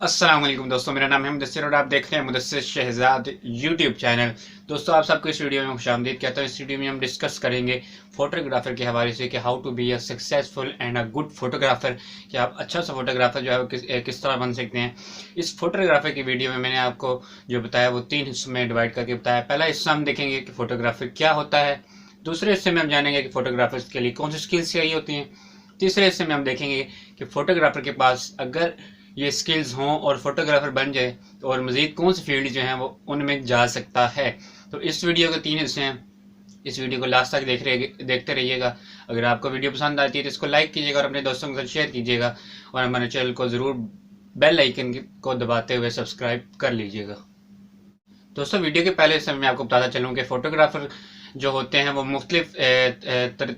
अस्सलाम वालेकुम दोस्तों, मेरा नाम है मुदस्सिर और आप देख रहे हैं मुदस्सिर शहजाद यूट्यूब चैनल। दोस्तों, आप सबको इस वीडियो में खुशामदीद कहता हूँ। इस वीडियो में हम डिस्कस करेंगे फोटोग्राफर के हवाले से कि how to be a successful and a good photographer, कि आप अच्छा सा फोटोग्राफर जो है वो किस तरह बन सकते हैं। इस फोटोग्राफर की वीडियो में मैंने आपको जो बताया वो 3 हिस्सों में डिवाइड करके बताया। पहला हिस्सा हम देखेंगे कि फोटोग्राफर क्या होता है। दूसरे हिस्से में हम जानेंगे कि फोटोग्राफर्स के लिए कौन सी स्किल्स चाहिए होती हैं। तीसरे हिस्से में हम देखेंगे कि फोटोग्राफर के पास अगर ये स्किल्स हों और फोटोग्राफर बन जाए तो और मज़ीद कौन सी फील्ड जो है वो उनमें जा सकता है। तो इस वीडियो के 3 हिस्से हैं। इस वीडियो को लास्ट तक देखते रहिएगा। अगर आपको वीडियो पसंद आती है तो इसको लाइक कीजिएगा और अपने दोस्तों के साथ शेयर कीजिएगा और हमारे चैनल को ज़रूर बेल आइकन को दबाते हुए सब्सक्राइब कर लीजिएगा। दोस्तों, वीडियो के पहले हिस्से में मैं आपको बताता चलूँ कि फोटोग्राफर जो होते हैं वो मुख्तलिफ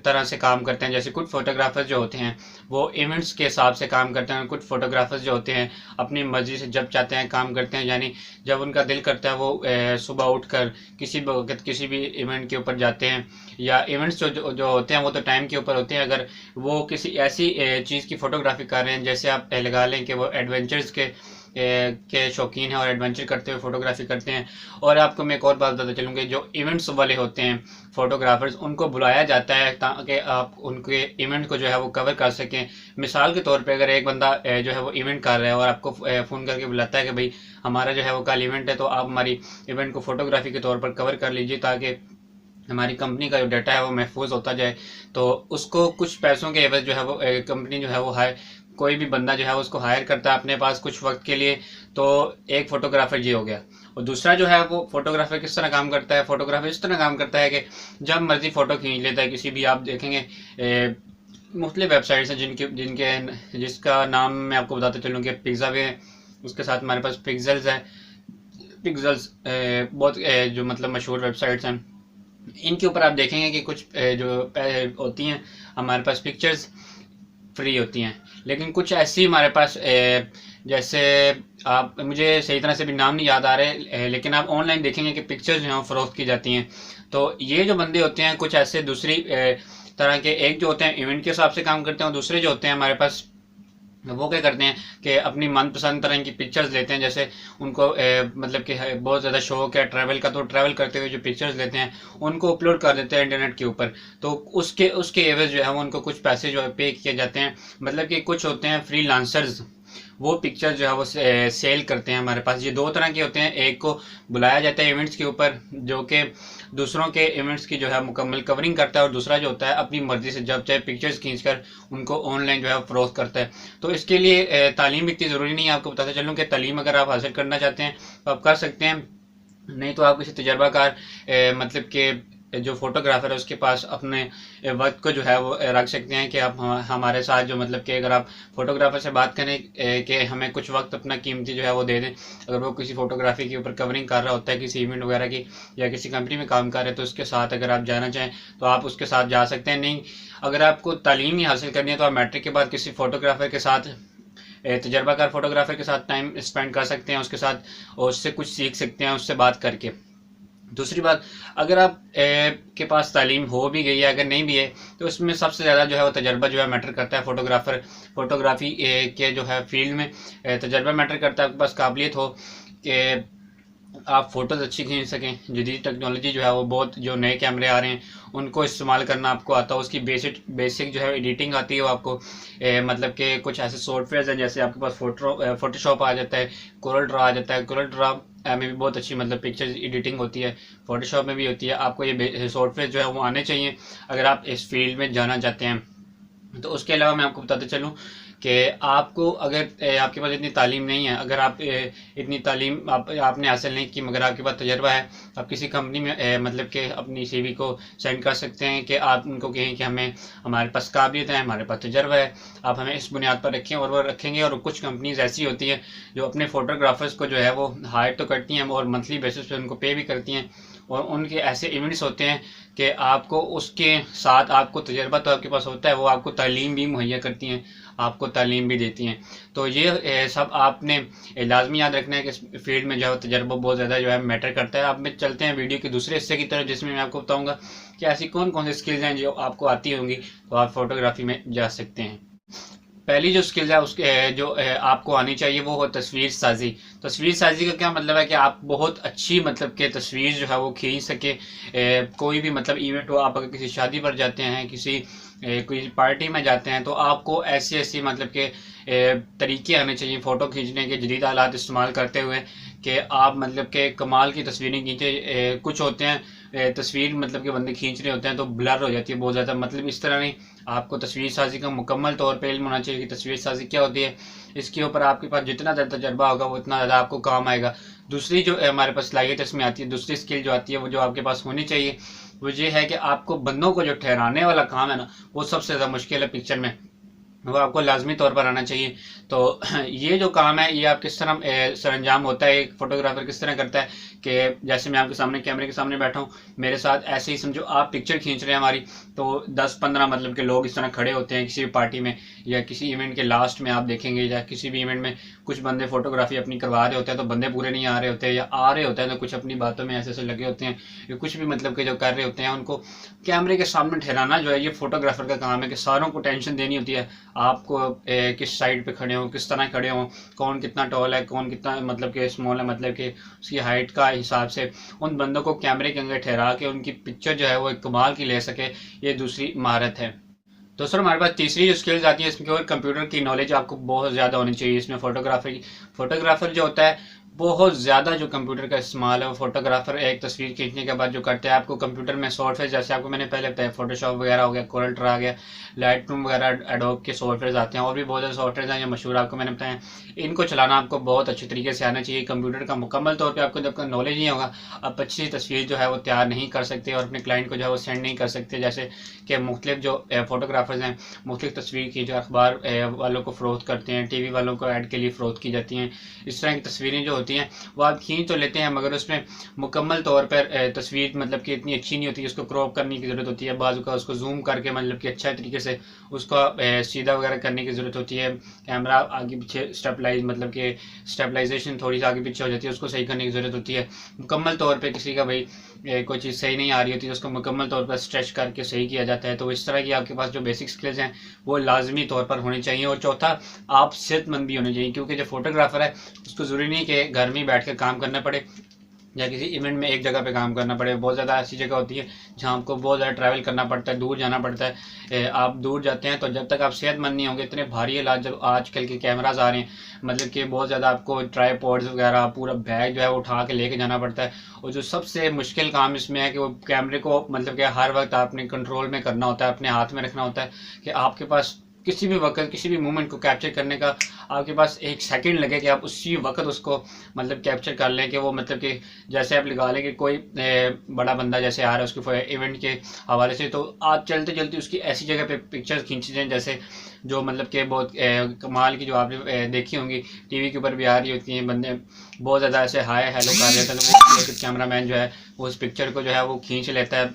तरह से काम करते हैं। जैसे कुछ फोटोग्राफर्स जो होते हैं वो इवेंट्स के हिसाब से काम करते हैं। कुछ फोटोग्राफर्स जो होते हैं अपनी मर्जी से जब चाहते हैं काम करते हैं, यानी जब उनका दिल करता है वो सुबह उठकर किसी भी वक्त किसी भी इवेंट के ऊपर जाते हैं। या इवेंट्स जो होते हैं वो तो टाइम के ऊपर होते हैं। अगर वो किसी ऐसी चीज़ की फ़ोटोग्राफी कर रहे हैं, जैसे आप लगा लें कि वो एडवेंचर्स के शौकीन हैं और एडवेंचर करते हुए फोटोग्राफी करते हैं। और आपको मैं एक और बात बताता चलूँगा, जो इवेंट्स वाले होते हैं फोटोग्राफर्स, उनको बुलाया जाता है ताकि आप उनके इवेंट को जो है वो कवर कर सकें। मिसाल के तौर पे अगर एक बंदा जो है वो इवेंट कर रहा है और आपको फ़ोन करके बुलाता है कि भाई हमारा जो है वो कल इवेंट है, तो आप हमारी इवेंट को फोटोग्राफी के तौर पर कवर कर लीजिए ताकि हमारी कंपनी का जो डाटा है वो महफूज होता जाए। तो उसको कुछ पैसों के एवज जो है वो कंपनी जो है वो कोई भी बंदा जो है उसको हायर करता है अपने पास कुछ वक्त के लिए। तो एक फोटोग्राफर ये हो गया। और दूसरा जो है वो फोटोग्राफर किस तरह काम करता है, फोटोग्राफर इस तरह काम करता है कि जब मर्जी फोटो खींच लेता है किसी भी। आप देखेंगे मुख्तलिफ वेबसाइट्स हैं जिसका नाम मैं आपको बताते चलूँ कि पिक्सावे है, उसके साथ हमारे पास पिक्सल्स है। पिक्सल्स बहुत जो मतलब मशहूर वेबसाइट्स हैं। इनके ऊपर आप देखेंगे कि कुछ जो होती हैं हमारे पास पिक्चर्स फ्री होती हैं, लेकिन कुछ ऐसी हमारे पास जैसे आप मुझे सही तरह से भी नाम नहीं याद आ रहे, लेकिन आप ऑनलाइन देखेंगे कि पिक्चर्स जो हैं फरोख्त की जाती हैं। तो ये जो बंदे होते हैं कुछ ऐसे दूसरी तरह के, एक जो होते हैं इवेंट के हिसाब से काम करते हैं और दूसरे जो होते हैं हमारे पास वो क्या करते हैं कि अपनी मनपसंद तरह की पिक्चर्स लेते हैं। जैसे उनको मतलब कि बहुत ज़्यादा शौक है ट्रैवल का, तो ट्रैवल करते हुए जो पिक्चर्स लेते हैं उनको अपलोड कर देते हैं इंटरनेट के ऊपर। तो उसके उसके एवज जो है वो उनको कुछ पैसे जो है पे किए जाते हैं। मतलब कि कुछ होते हैं फ्रीलांसर्स, वो पिक्चर जो है वो सेल करते हैं। हमारे पास ये 2 तरह के होते हैं। एक को बुलाया जाता है इवेंट्स के ऊपर जो कि दूसरों के इवेंट्स की जो है मुकम्मल कवरिंग करता है, और दूसरा जो होता है अपनी मर्जी से जब चाहे पिक्चर्स खींचकर उनको ऑनलाइन जो है फरोख्त करता है। तो इसके लिए तालीम इतनी ज़रूरी नहीं है। आपको बताते चलूँ कि तालीम अगर आप हासिल करना चाहते हैं तो आप कर सकते हैं, नहीं तो आप किसी तजर्बाकार मतलब कि जो फोटोग्राफर है उसके पास अपने वक्त को जो है वो रख सकते हैं कि आप हमारे साथ जो मतलब कि अगर आप फोटोग्राफर से बात करें कि हमें कुछ वक्त अपना कीमती जो है वो दे दें। अगर वो किसी फोटोग्राफी के ऊपर कवरिंग कर रहा होता है किसी इवेंट वगैरह की, या किसी कंपनी में काम कर रहे हैं, तो उसके साथ अगर आप जाना चाहें तो आप उसके साथ जा सकते हैं। नहीं, अगर आपको तालीम ही हासिल करनी है तो आप मैट्रिक के बाद किसी फोटोग्राफर के साथ तजर्बाकार फोटोग्राफर के साथ टाइम स्पेंड कर सकते हैं उसके साथ, और उससे कुछ सीख सकते हैं उससे बात करके। दूसरी बात, अगर आप के पास तालीम हो भी गई है, अगर नहीं भी है, तो उसमें सबसे ज़्यादा जो है वो तजर्बा जो है मैटर करता है। फोटोग्राफी के जो है फील्ड में तजर्बा मैटर करता है। आपके पास काबिलियत हो कि आप फोटोज़ अच्छी खींच सकें। जदीद टेक्नोलॉजी जो है वो बहुत, जो नए कैमरे आ रहे हैं उनको इस्तेमाल करना आपको आता हो, उसकी बेसिक जो है एडिटिंग आती है वो आपको मतलब कि कुछ ऐसे सॉफ्टवेयर हैं जैसे आपके पास फोटोशॉप आ जाता है, कोरल ड्रा आ जाता है। कोरल ड्रा में भी बहुत अच्छी मतलब पिक्चर एडिटिंग होती है, फोटोशॉप में भी होती है। आपको ये सॉफ्टवेयर जो है वो आने चाहिए अगर आप इस फील्ड में जाना चाहते हैं। तो उसके अलावा मैं आपको बताते चलूँ कि आपको अगर आपके पास इतनी तालीम नहीं है, अगर आप इतनी तालीम आपने हासिल नहीं की मगर आपके पास तजर्बा है, आप किसी कंपनी में मतलब कि अपनी सीवी को सेंड कर सकते हैं कि आप उनको कहें कि हमें हमारे पास काबिलियत है, हमारे पास तजर्बा है, आप हमें इस बुनियाद पर रखें, और वो रखेंगे। और कुछ कंपनीज ऐसी होती हैं जो अपने फोटोग्राफर्स को जो है वो हायर तो करती हैं और मंथली बेसिस पे उनको पे भी करती हैं। और उनके ऐसे इवेंट्स होते हैं कि आपको उसके साथ आपको तजर्बा तो आपके पास होता है, वो आपको तालीम भी मुहैया करती हैं, आपको तालीम भी देती हैं। तो ये सब आपने लाजमी याद रखना है कि इस फील्ड में जो है तजर्बा बहुत ज़्यादा जो है मैटर करता है। अब में चलते हैं वीडियो के दूसरे हिस्से की तरफ, जिसमें मैं आपको बताऊँगा कि ऐसी कौन कौन सी स्किल्स हैं जो आपको आती होंगी तो आप फोटोग्राफी में जा सकते हैं। पहली जो स्किल है उसके जो आपको आनी चाहिए वो हो तस्वीर साजी। तस्वीर साजी का क्या मतलब है कि आप बहुत अच्छी मतलब के तस्वीर जो है वो खींच सके। कोई भी मतलब इवेंट हो, आप अगर किसी शादी पर जाते हैं, किसी कोई पार्टी में जाते हैं, तो आपको ऐसी ऐसी मतलब के तरीके आने चाहिए फ़ोटो खींचने के, जदीद आलात इस्तेमाल करते हुए कि आप मतलब के कमाल की तस्वीरें खींचे। कुछ होते हैं तस्वीर मतलब के बंदे खींच रहे होते हैं तो ब्लर हो जाती है बहुत ज़्यादा, मतलब इस तरह नहीं। आपको तस्वीर साजी का मुकम्मल तौर पे इल्म होना चाहिए कि तस्वीर साजी क्या होती है। इसके ऊपर आपके पास जितना ज़्यादा तजर्बा होगा वो उतना ज़्यादा आपको काम आएगा। दूसरी जो हमारे पास सलाहियत इसमें आती है, दूसरी स्किल जो आती है वो जो आपके पास होनी चाहिए वो ये है कि आपको बंदों को जो ठहराने वाला काम है ना, वो सबसे ज़्यादा मुश्किल है पिक्चर में, वो आपको लाजमी तौर पर आना चाहिए। तो ये जो काम है ये आप किस तरह सरंजाम होता है, एक फोटोग्राफर किस तरह करता है कि जैसे मैं आपके सामने कैमरे के सामने बैठा हूँ, मेरे साथ ऐसे ही समझो आप पिक्चर खींच रहे हैं हमारी, तो 10-15 मतलब के लोग इस तरह खड़े होते हैं किसी भी पार्टी में या किसी इवेंट के लास्ट में आप देखेंगे, या किसी भी इवेंट में कुछ बंदे फोटोग्राफी अपनी करवा रहे होते हैं तो बंदे पूरे नहीं आ रहे होते हैं, या आ रहे होते हैं तो कुछ अपनी बातों में ऐसे ऐसे लगे होते हैं, या कुछ भी मतलब के जो कर रहे होते हैं उनको कैमरे के सामने ठहराना जो है ये फोटोग्राफर का काम है कि सारों को टेंशन देनी होती है आपको किस साइड पे खड़े हो, किस तरह खड़े हो, कौन कितना टॉल है, कौन कितना मतलब कि स्मॉल है, मतलब कि उसकी हाइट का हिसाब से उन बंदों को कैमरे के अंदर ठहरा के उनकी पिक्चर जो है वो एक कमाल की ले सके। ये दूसरी महारत है। दोस्तों हमारे पास तीसरी जो स्किल्स आती है इसमें केवल कंप्यूटर की नॉलेज आपको बहुत ज़्यादा होनी चाहिए। इसमें फोटोग्राफर जो होता है बहुत ज़्यादा जो कंप्यूटर का इस्तेमाल है वो फोटोग्राफर एक तस्वीर खींचने के बाद जो करते हैं, आपको कंप्यूटर में सॉफ्टवेयर जैसे आपको मैंने पहले बताया फोटोशॉप वगैरह हो गया, कोरल ड्रा आ गया, लाइट रूम वगैरह, एडोब के सॉफ्टवेयर आते हैं, और भी बहुत ज़्यादा सॉफ्टवेयर हैं जो मशहूर आपको मैंने बताया। इनको चलाना आपको बहुत अच्छी तरीके से आना चाहिए। कंप्यूटर का मुकम्मल तौर पर आपको जब तक नॉलेज नहीं होगा आप अच्छी तस्वीर जो है वो तैयार नहीं कर सकते और अपने क्लाइंट को जो है वो सेंड नहीं कर सकते। जैसे कि मुख्तलिफ जो फोटोग्राफर्स हैं मुख्तलिफ तस्वीर की जो अखबार वालों को फ़रोख्त करते हैं, टीवी वालों को ऐड के लिए फ़रोख्त की जाती हैं, इस तरह की तस्वीरें जो होती हैं वो आप खींच तो लेते हैं मगर उसमें मुकम्मल तौर पर तस्वीर मतलब कि इतनी अच्छी नहीं होती, उसको क्रॉप करने की ज़रूरत होती है, बाजू का उसको जूम करके मतलब कि अच्छा तरीके से उसको सीधा वगैरह करने की ज़रूरत होती है। कैमरा आगे पीछे मतलब कि स्टेबलाइजेशन थोड़ी सी आगे पीछे हो जाती है, उसको सही करने की ज़रूरत होती है। मुकम्मल तौर पर किसी का भाई कोई चीज़ सही नहीं आ रही होती है उसको मुकम्मल तौर पर स्ट्रेच करके सही किया जाता है। तो इस तरह की आपके पास जो बेसिक स्किल्स हैं वो लाजमी तौर पर होनी चाहिए। और चौथा, आप सेहतमंद भी होने चाहिए, क्योंकि जो फोटोग्राफर है उसको ज़रूरी नहीं कि घर में बैठ कर काम करना पड़े या किसी इवेंट में एक जगह पे काम करना पड़े। बहुत ज़्यादा ऐसी जगह होती है जहाँ आपको बहुत ज़्यादा ट्रैवल करना पड़ता है, दूर जाना पड़ता है। आप दूर जाते हैं तो जब तक आप सेहतमंद नहीं होंगे, इतने भारी हालात जब आजकल के कैमराज आ रहे हैं मतलब कि बहुत ज़्यादा आपको ट्राईपॉड्स वगैरह पूरा बैग जो है वो उठा के लेके जाना पड़ता है। और जो सबसे मुश्किल काम इसमें है कि वो कैमरे को मतलब कि हर वक्त आपने कंट्रोल में करना होता है, अपने हाथ में रखना होता है कि आपके पास किसी भी वक्त किसी भी मोमेंट को कैप्चर करने का आपके पास एक सेकंड लगे कि आप उसी वक्त उसको मतलब कैप्चर कर लें। कि वो मतलब कि जैसे आप लगा लें कि कोई बड़ा बंदा जैसे आ रहा है उसके इवेंट के हवाले से, तो आप चलते चलते उसकी ऐसी जगह पे पिक्चर्स खींच दें जैसे जो मतलब कि बहुत कमाल की जो आपने देखी होंगी टीवी के ऊपर भी आ रही होती हैं, बंदे बहुत ज़्यादा ऐसे हाय हेलो कर रहे थे तो वो कैमरा मैन जो है वो उस पिक्चर को जो है वो खींच लेता है।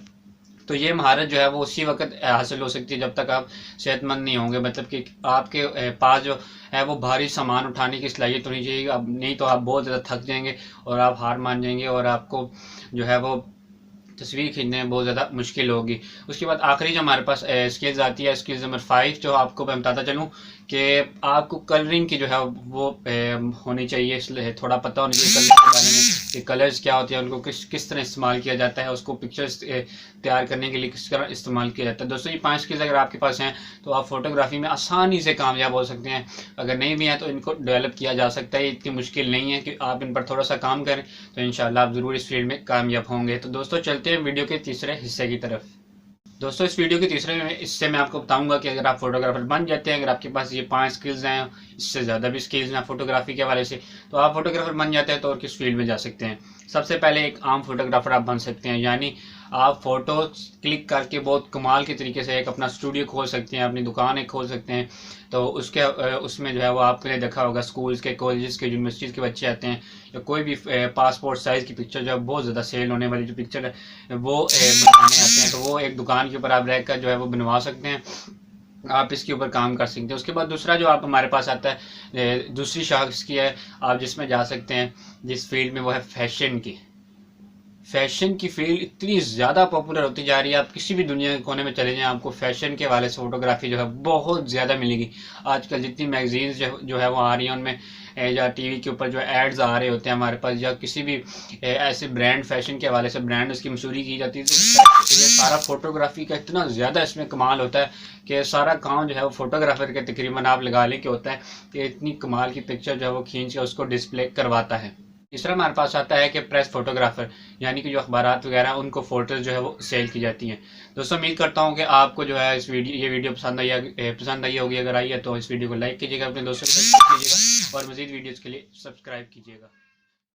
तो ये महारत जो है वो उसी वक्त हासिल हो सकती है जब तक आप सेहतमंद नहीं होंगे, मतलब कि आपके पास जो है वो भारी सामान उठाने की सलाहियत होनी चाहिए। अब नहीं तो आप बहुत ज़्यादा थक जाएंगे और आप हार मान जाएंगे और आपको जो है वो तस्वीर खींचने में बहुत ज़्यादा मुश्किल होगी। उसके बाद आखिरी जो हमारे पास स्किल्स आती है, स्किल्स नंबर 5 जो आपको मैं बताता चलूँ कि आपको कलरिंग की जो है वो होनी चाहिए, इसलिए थोड़ा पता होना चाहिए कलर के बारे में कि कलर्स क्या होते हैं, उनको किस तरह इस्तेमाल किया जाता है, उसको पिक्चर्स तैयार करने के लिए किस तरह इस्तेमाल किया जाता है। दोस्तों ये 5 स्किल्स अगर आपके पास हैं तो आप फोटोग्राफी में आसानी से कामयाब हो सकते हैं। अगर नहीं भी हैं तो इनको डेवलप किया जा सकता है, इतनी मुश्किल नहीं है कि आप इन पर थोड़ा सा काम करें तो इंशाल्लाह आप ज़रूर इस फील्ड में कामयाब होंगे। तो दोस्तों चलते हैं वीडियो के तीसरे हिस्से की तरफ। दोस्तों इस वीडियो के तीसरे हिस्से में आपको बताऊंगा कि अगर आप फोटोग्राफर बन जाते हैं, अगर आपके पास ये 5 स्किल्स हैं, इससे ज़्यादा भी स्किल्स हैं फोटोग्राफी के हवाले से, तो आप फोटोग्राफर बन जाते हैं तो और किस फील्ड में जा सकते हैं। सबसे पहले एक आम फोटोग्राफर आप बन सकते हैं, यानी आप फ़ोटो क्लिक करके बहुत कमाल के तरीके से एक अपना स्टूडियो खोल सकते हैं, अपनी दुकान एक खोल सकते हैं। तो उसमें जो है वो आपने देखा होगा स्कूल्स के, कॉलेजेस के, यूनिवर्सिटीज़ के बच्चे आते हैं या कोई भी पासपोर्ट साइज़ की पिक्चर जो है बहुत ज़्यादा सेल होने वाली जो पिक्चर है वो बनवाने आते हैं, तो वो एक दुकान के ऊपर आप रह कर जो है वो बनवा सकते हैं, आप इसके ऊपर काम कर सकते हैं। उसके बाद दूसरा जो आप हमारे पास आता है दूसरी शाख की है आप जिसमें जा सकते हैं जिस फील्ड में वो है फैशन की। फैशन की फील्ड इतनी ज़्यादा पॉपुलर होती जा रही है, आप किसी भी दुनिया के कोने में चले जाएं आपको फैशन के हवाले से फोटोग्राफी जो है बहुत ज़्यादा मिलेगी। आजकल जितनी मैगजीन्स जो है वो आ रही हैं उनमें या टीवी के ऊपर जो एड्स आ रहे होते हैं हमारे पास, या किसी भी ऐसे ब्रांड फैशन के हवाले से ब्रांड उसकी मशहूरी की जाती है, तो ये सारा फोटोग्राफी का इतना ज़्यादा इसमें कमाल होता है कि सारा काम जो है वो फोटोग्राफर के तकरीबन आप लगा लें कि होता है कि इतनी कमाल की पिक्चर जो है वो खींच के उसको डिस्प्ले करवाता है। तीसरा हमारे पास आता है कि प्रेस फोटोग्राफर, यानी कि जो अखबारात वगैरह उनको फोटोज जो है वो सेल की जाती हैं। दोस्तों उम्मीद करता हूँ कि आपको जो है ये वीडियो पसंद आई होगी। अगर आई है तो इस वीडियो को लाइक कीजिएगा, अपने दोस्तों के साथ कीजिएगा और मज़ीद वीडियोज़ के लिए सब्सक्राइब कीजिएगा।